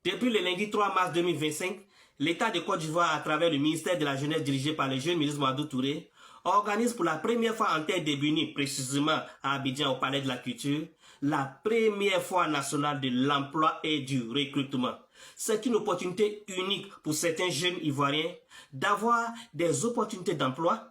Depuis le lundi 3 mars 2025, l'État de Côte d'Ivoire, à travers le ministère de la Jeunesse dirigé par le jeune ministre Mamadou Touré, organise pour la première fois en terre de Bénin, précisément à Abidjan au Palais de la Culture, la première fois nationale de l'emploi et du recrutement. C'est une opportunité unique pour certains jeunes Ivoiriens d'avoir des opportunités d'emploi,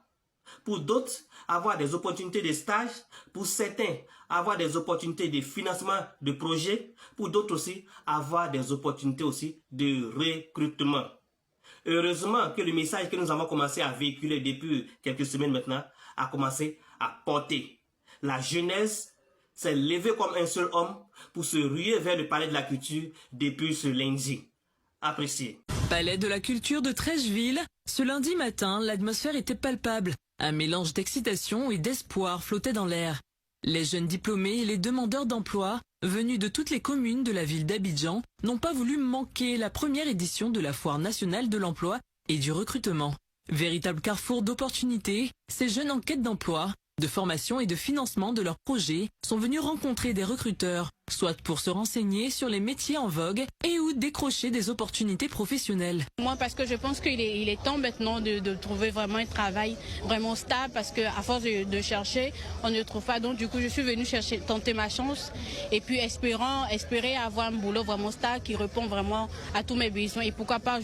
pour d'autres, avoir des opportunités de stage, pour certains, avoir des opportunités de financement de projets, pour d'autres aussi, avoir des opportunités aussi de recrutement. Heureusement que le message que nous avons commencé à véhiculer depuis quelques semaines maintenant a commencé à porter. La jeunesse s'est levée comme un seul homme pour se ruer vers le palais de la culture depuis ce lundi. Apprécié. Palais de la culture de Treichville, ce lundi matin, l'atmosphère était palpable. Un mélange d'excitation et d'espoir flottait dans l'air. Les jeunes diplômés et les demandeurs d'emploi, venus de toutes les communes de la ville d'Abidjan, n'ont pas voulu manquer la première édition de la Foire nationale de l'emploi et du recrutement. Véritable carrefour d'opportunités, ces jeunes en quête d'emploi, de formation et de financement de leurs projets sont venus rencontrer des recruteurs, soit pour se renseigner sur les métiers en vogue et ou décrocher des opportunités professionnelles. Moi, parce que je pense qu'il est temps maintenant de trouver vraiment un travail vraiment stable, parce qu'à force de chercher, on ne trouve pas. Donc du coup, je suis venue tenter ma chance et puis espérer avoir un boulot vraiment stable qui répond vraiment à tous mes besoins. Et pourquoi pas,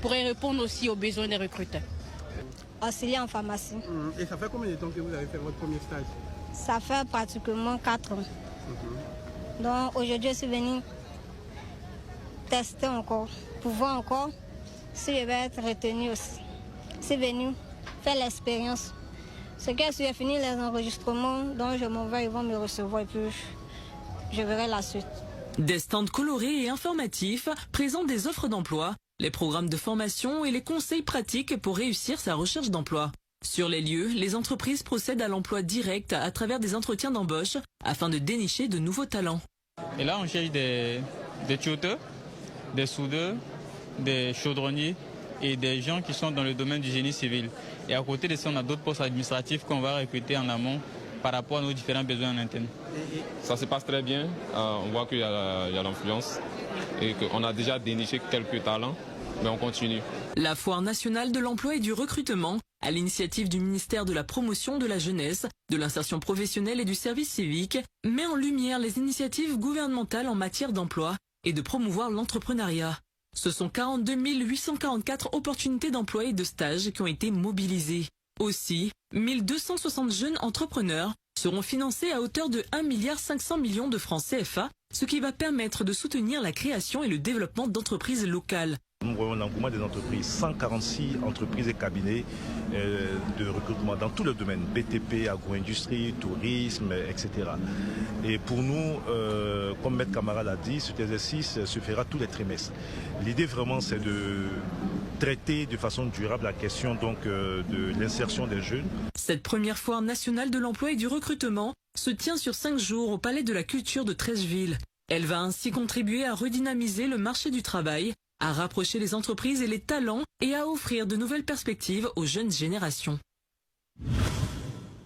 pourrais répondre aussi aux besoins des recruteurs. Auxiliaire en pharmacie. Et ça fait combien de temps que vous avez fait votre premier stage? Ça fait pratiquement 4 ans. Donc aujourd'hui, je suis venue tester encore, pour voir encore si je vais être retenue aussi. Je suis venue faire l'expérience. Ce que j'ai fini les enregistrements, donc je m'en vais, ils vont me recevoir et puis je verrai la suite. Des stands colorés et informatifs présentent des offres d'emploi, les programmes de formation et les conseils pratiques pour réussir sa recherche d'emploi. Sur les lieux, les entreprises procèdent à l'emploi direct à travers des entretiens d'embauche afin de dénicher de nouveaux talents. Et là, on cherche des tuteurs, des soudeurs, des chaudronniers et des gens qui sont dans le domaine du génie civil. Et à côté de ça, on a d'autres postes administratifs qu'on va recruter en amont par rapport à nos différents besoins en interne. Ça se passe très bien. On voit qu'il y a l'influence et qu'on a déjà déniché quelques talents, mais on continue. La Foire nationale de l'emploi et du recrutement, à l'initiative du ministère de la Promotion de la Jeunesse, de l'Insertion professionnelle et du Service civique, met en lumière les initiatives gouvernementales en matière d'emploi et de promouvoir l'entrepreneuriat. Ce sont 42 844 opportunités d'emploi et de stage qui ont été mobilisées. Aussi, 1260 jeunes entrepreneurs seront financés à hauteur de 1,5 milliard de francs CFA, ce qui va permettre de soutenir la création et le développement d'entreprises locales. Nous voyons l'engouement des entreprises, 146 entreprises et cabinets de recrutement dans tous les domaines, BTP, agro-industrie, tourisme, etc. Et pour nous, comme Maître Camara l'a dit, cet exercice se fera tous les trimestres. L'idée vraiment, c'est de traiter de façon durable la question donc, de l'insertion des jeunes. Cette première foire nationale de l'emploi et du recrutement se tient sur 5 jours au Palais de la Culture de Treichville. Elle va ainsi contribuer à redynamiser le marché du travail, à rapprocher les entreprises et les talents et à offrir de nouvelles perspectives aux jeunes générations.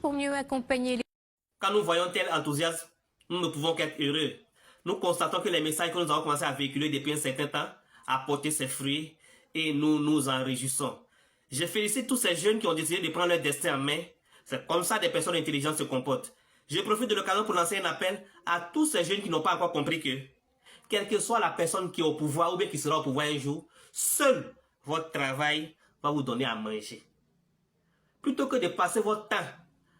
Pour mieux accompagner les... Quand nous voyons tel enthousiasme, nous ne pouvons qu'être heureux. Nous constatons que les messages que nous avons commencé à véhiculer depuis un certain temps a porté ses fruits et nous nous en réjouissons. Je félicite tous ces jeunes qui ont décidé de prendre leur destin en main. C'est comme ça que des personnes intelligentes se comportent. Je profite de l'occasion pour lancer un appel à tous ces jeunes qui n'ont pas encore compris que, quelle que soit la personne qui est au pouvoir ou bien qui sera au pouvoir un jour, seul votre travail va vous donner à manger. Plutôt que de passer votre temps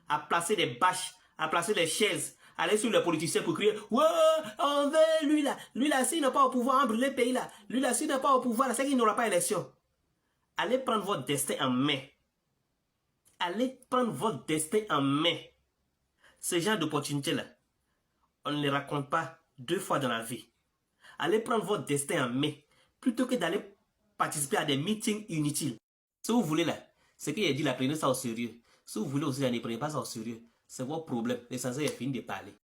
à placer des bâches, à placer des chaises, aller sur les politiciens pour crier « Ouais, on veut lui là, s'il n'est pas au pouvoir, on brûle le pays là, lui là, s'il n'est pas au pouvoir, c'est qu'il n'aura pas élection. » Allez prendre votre destin en main. Allez prendre votre destin en main. Ce genre d'opportunités-là, on ne les raconte pas 2 fois dans la vie. Allez prendre votre destin en main, plutôt que d'aller participer à des meetings inutiles. Si vous voulez là, ce qu'il a dit là, prenez ça au sérieux. Si vous voulez aussi, ne prenez pas ça au sérieux. C'est votre problème. L'essentiel est fini de parler.